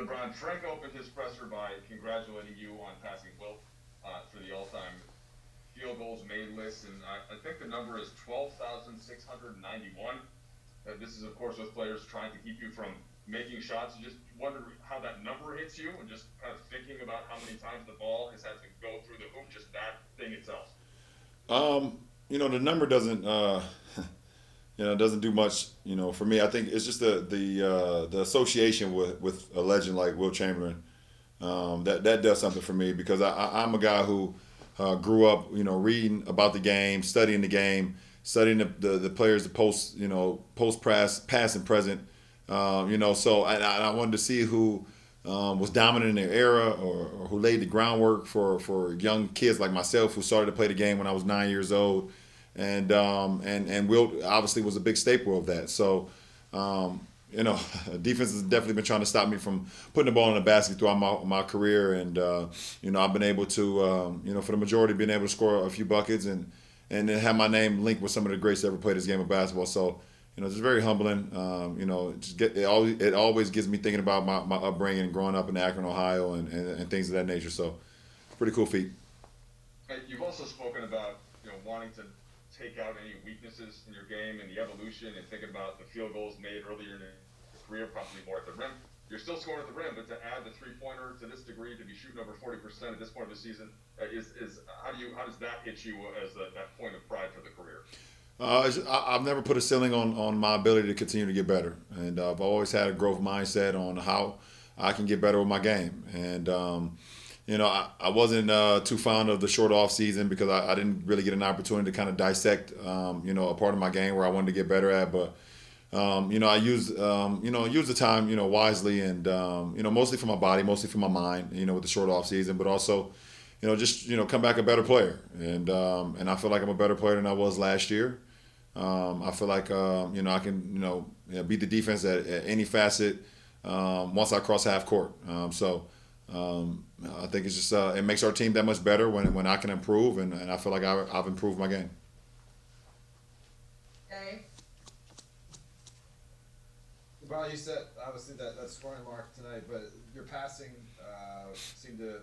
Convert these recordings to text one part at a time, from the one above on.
LeBron, Frank opened his presser by congratulating you on passing Wilt for the all-time field goals made list, and I think the number is 12,691. This is, of course, with players trying to keep you from making shots. You just wonder how that number hits you, and just kind of thinking about how many times the ball has had to go through the hoop, just that thing itself. The number doesn't doesn't do much. For me, I think it's just the association with a legend like Will Chamberlain. That does something for me because I'm a guy who grew up, reading about the game, studying the game, studying the players, the post press, past and present. So I wanted to see who was dominant in their era or who laid the groundwork for young kids like myself who started to play the game when I was 9 years old, and Wilt obviously was a big staple of that. So. Defense has definitely been trying to stop me from putting the ball in the basket throughout my career, and I've been able to, for the majority, been able to score a few buckets and then have my name linked with some of the greats that ever played this game of basketball. So, it's very humbling. It always gets me thinking about my upbringing and growing up in Akron, Ohio, and things of that nature. So, pretty cool feat. You've also spoken about wanting to take out any weaknesses in your game and the evolution, and thinking about the field goals made earlier in your career, probably more at the rim. You're still scoring at the rim, but to add the three-pointer to this degree, to be shooting over 40% at this point of the season, is how does that hit you as that point of pride for the career? I've never put a ceiling on my ability to continue to get better, and I've always had a growth mindset on how I can get better with my game. And I wasn't too fond of the short off season because I didn't really get an opportunity to kind of dissect a part of my game where I wanted to get better at. But I used the time wisely, and mostly for my body, mostly for my mind, with the short off season, but also just come back a better player. And I feel like I'm a better player than I was last year. I feel like I can beat the defense at any facet once I cross half court. I think it's just it makes our team that much better when I can improve, and I feel like I've improved my game. Okay. Well, you said obviously that scoring mark tonight, but your passing seemed to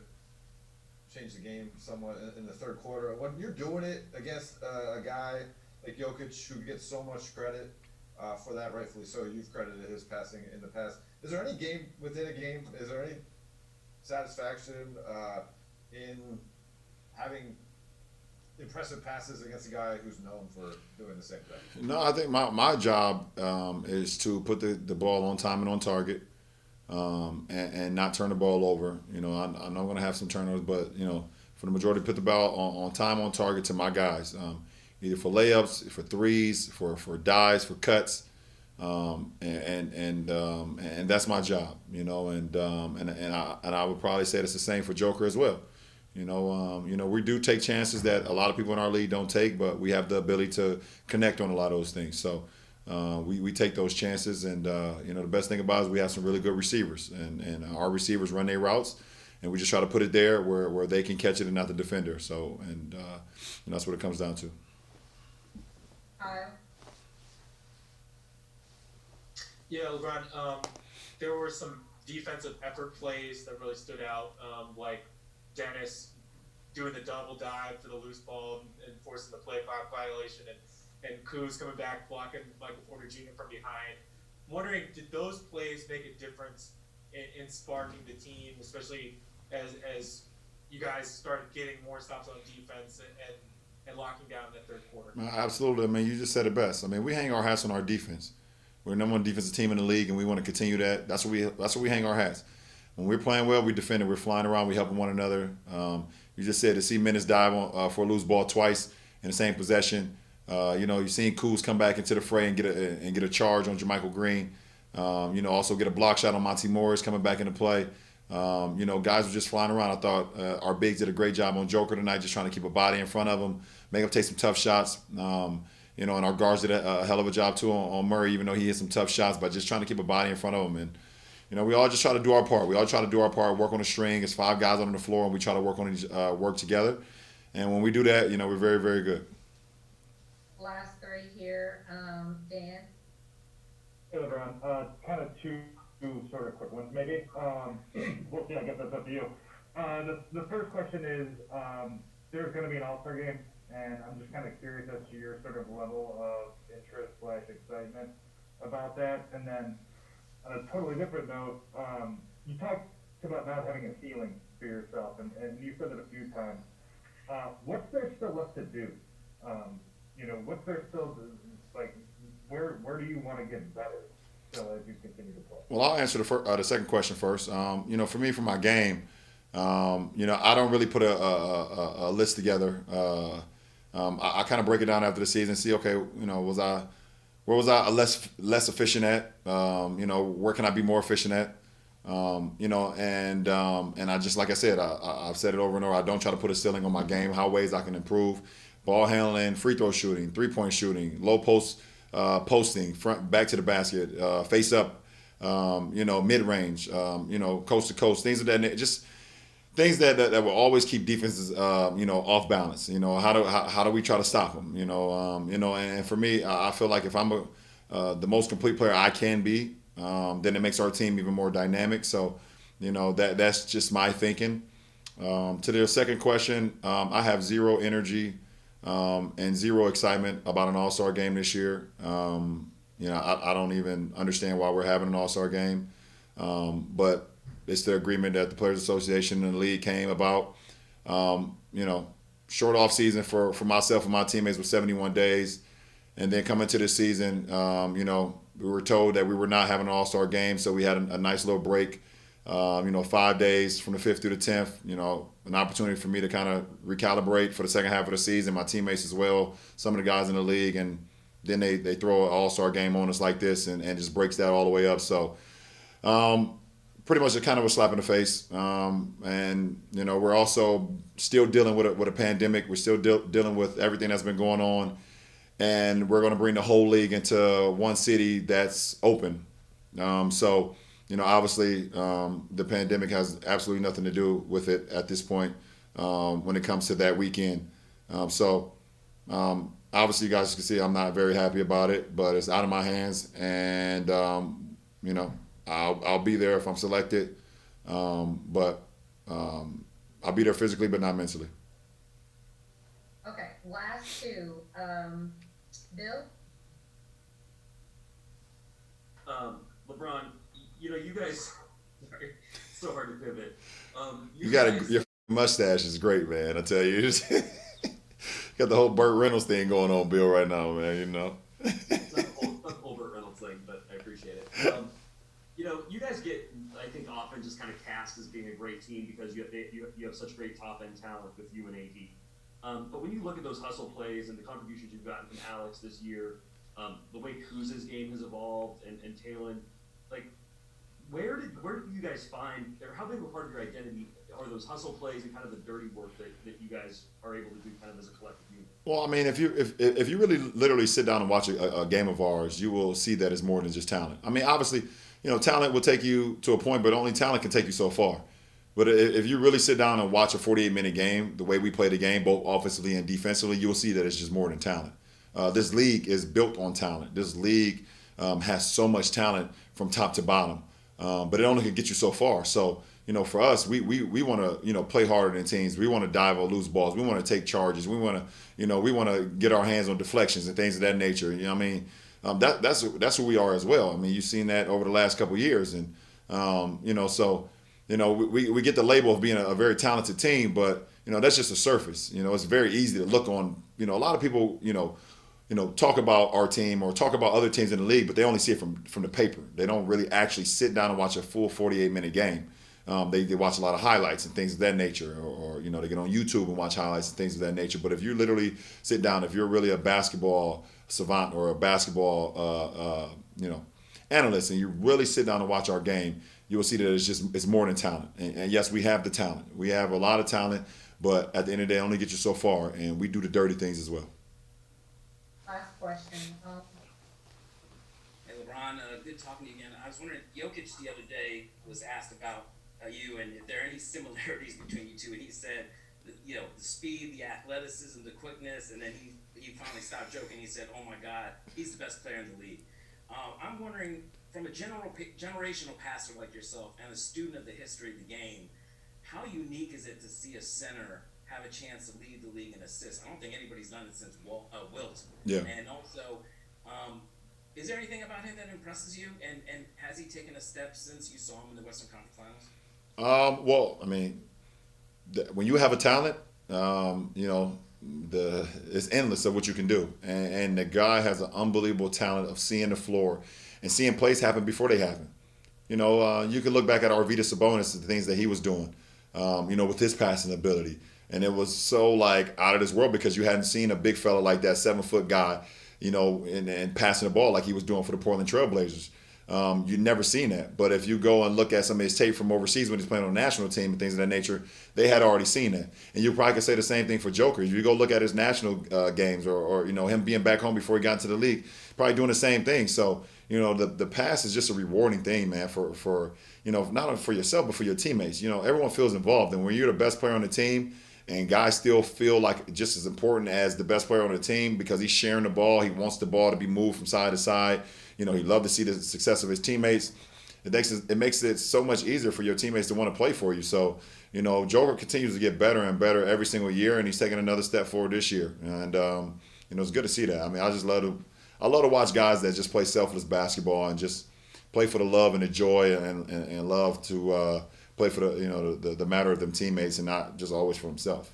change the game somewhat in the third quarter. When you're doing it against a guy like Jokic who gets so much credit for that, rightfully so, you've credited his passing in the past. Is there any game within a game? Is there any satisfaction in having impressive passes against a guy who's known for doing the same thing? No, I think my job is to put the ball on time and on target, and not turn the ball over. I know I'm going to have some turnovers, but for the majority, put the ball on time, on target to my guys, either for layups, for threes, for dives, for cuts. And that's my job, and I would probably say it's the same for Joker as well. We do take chances that a lot of people in our league don't take, but we have the ability to connect on a lot of those things. So we take those chances, and the best thing about it is we have some really good receivers, and our receivers run their routes, and we just try to put it there where they can catch it and not the defender. So that's what it comes down to. Kyle. Yeah, LeBron, there were some defensive effort plays that really stood out, like Dennis doing the double dive for the loose ball and forcing the play clock violation, and Kuz coming back blocking Michael Porter Jr. from behind. I'm wondering, did those plays make a difference in sparking the team, especially as you guys started getting more stops on defense and locking down that third quarter? Absolutely. I mean, you just said it best. I mean, we hang our hats on our defense. We're the number one defensive team in the league, and we want to continue that. That's what we hang our hats. When we're playing well, we defend it. We're flying around. We helping one another. You just said to see Menace dive for a loose ball twice in the same possession. You've seen Kuz come back into the fray and get a charge on JaMychal Green. Also get a block shot on Monty Morris coming back into play. Guys were just flying around. I thought our bigs did a great job on Joker tonight, just trying to keep a body in front of him, make him take some tough shots. And our guards did a hell of a job too on Murray, even though he hit some tough shots, but just trying to keep a body in front of him. And we all just try to do our part. We all try to do our part, work on the string. It's 5 guys on the floor, and we try to work together. And when we do that, we're very, very good. Last three here, Dan. Hey, LeBron. Kind of two two sort of quick ones, maybe. We'll see. I guess that's up to you. The first question is, there's going to be an All-Star game, and I'm just kind of curious as to your sort of level of interest / excitement about that. And then, on a totally different note, you talked about not having a ceiling for yourself, and you said it a few times. What's there still left to do? What's there still, like, where do you want to get better still as you continue to play? Well, I'll answer the second question first. For me, for my game, I don't really put a list together. I kind of break it down after the season, see, okay, where was I less efficient at? Where can I be more efficient at? And I just, like I said, I've said it over and over. I don't try to put a ceiling on my game. How ways I can improve: ball handling, free throw shooting, 3-point shooting, low post posting, front back to the basket, face up, mid range, coast to coast, things of that nature. Just things that will always keep defenses, off balance. How do we try to stop them? And for me, I feel like if I'm the most complete player I can be, then it makes our team even more dynamic. So, that's just my thinking. To their second question, I have zero energy and zero excitement about an All-Star game this year. I don't even understand why we're having an All-Star game, but it's the agreement that the Players Association and the league came about. Short off season for myself and my teammates was 71 days. And then coming to this season, we were told that we were not having an All-Star game, so we had a nice little break. 5 days from the 5th through the 10th, an opportunity for me to kind of recalibrate for the second half of the season, my teammates as well, some of the guys in the league, and then they throw an All-Star game on us like this and just breaks that all the way up. So pretty much a kind of a slap in the face. We're also still dealing with a pandemic. We're still dealing with everything that's been going on. And we're going to bring the whole league into one city that's open. Obviously, the pandemic has absolutely nothing to do with it at this point when it comes to that weekend. Obviously, you guys can see I'm not very happy about it, but it's out of my hands. And, I'll be there if I'm selected. But I'll be there physically, but not mentally. Okay, last two. Bill? LeBron, you guys, sorry, it's so hard to pivot. You got your mustache is great, man. I tell you, got the whole Burt Reynolds thing going on, Bill, right now, man. It's not the whole Burt Reynolds thing, but I appreciate it. You guys get, I think, often just kind of cast as being a great team because you have such great top end talent with you and AD. But when you look at those hustle plays and the contributions you've gotten from Alex this year, the way Kuz's game has evolved and Talon, like, where did you guys find, or how big of a part of your identity are those hustle plays and kind of the dirty work that you guys are able to do kind of as a collective unit? Well, I mean, if you really literally sit down and watch a game of ours, you will see that it's more than just talent. I mean, obviously, talent will take you to a point, but only talent can take you so far. But if you really sit down and watch a 48-minute game, the way we play the game, both offensively and defensively, you'll see that it's just more than talent. This league is built on talent. This league has so much talent from top to bottom, but it only can get you so far. So, for us, we want to, play harder than teams. We want to dive or lose balls. We want to take charges. We want to get our hands on deflections and things of that nature. That's who we are as well. I mean, you've seen that over the last couple of years, and we get the label of being a very talented team, but that's just a surface. It's very easy to look on. A lot of people, talk about our team or talk about other teams in the league, but they only see it from the paper. They don't really actually sit down and watch a full 48-minute game. They watch a lot of highlights and things of that nature, or they get on YouTube and watch highlights and things of that nature. But if you literally sit down, if you're really a basketball savant or a basketball analyst, and you really sit down and watch our game, you will see that it's more than talent. And yes, we have the talent. We have a lot of talent, but at the end of the day, it only get you so far, and we do the dirty things as well. Last question. Hey, LeBron, good talking to you again. I was wondering, Jokic the other day was asked about you and if there are any similarities between you two, and he said, the speed, the athleticism, the quickness, and then he finally stopped joking. He said, "Oh my God, he's the best player in the league." I'm wondering, from a generational passer like yourself and a student of the history of the game, how unique is it to see a center have a chance to lead the league in assists? I don't think anybody's done it since Wilt. Yeah. And also, is there anything about him that impresses you? And has he taken a step since you saw him in the Western Conference Finals? Well, I mean, when you have a talent, it's endless of what you can do, and the guy has an unbelievable talent of seeing the floor and seeing plays happen before they happen. You can look back at Arvydas Sabonis and the things that he was doing, with his passing ability, and it was so like out of this world because you hadn't seen a big fella like that, 7-foot guy, and passing the ball like he was doing for the Portland Trailblazers. You've never seen that. But if you go and look at some of his tape from overseas when he's playing on the national team and things of that nature, they had already seen that. And you probably could say the same thing for Joker. If you go look at his national games or him being back home before he got into the league, probably doing the same thing. So, the pass is just a rewarding thing, man, for not only for yourself, but for your teammates. Everyone feels involved. And when you're the best player on the team and guys still feel like just as important as the best player on the team because he's sharing the ball, he wants the ball to be moved from side to side. He loved to see the success of his teammates. It makes it so much easier for your teammates to want to play for you. So, Joker continues to get better and better every single year, and he's taking another step forward this year. And it's good to see that. I mean, I love to watch guys that just play selfless basketball and just play for the love and the joy and love to play for the matter of them teammates and not just always for himself.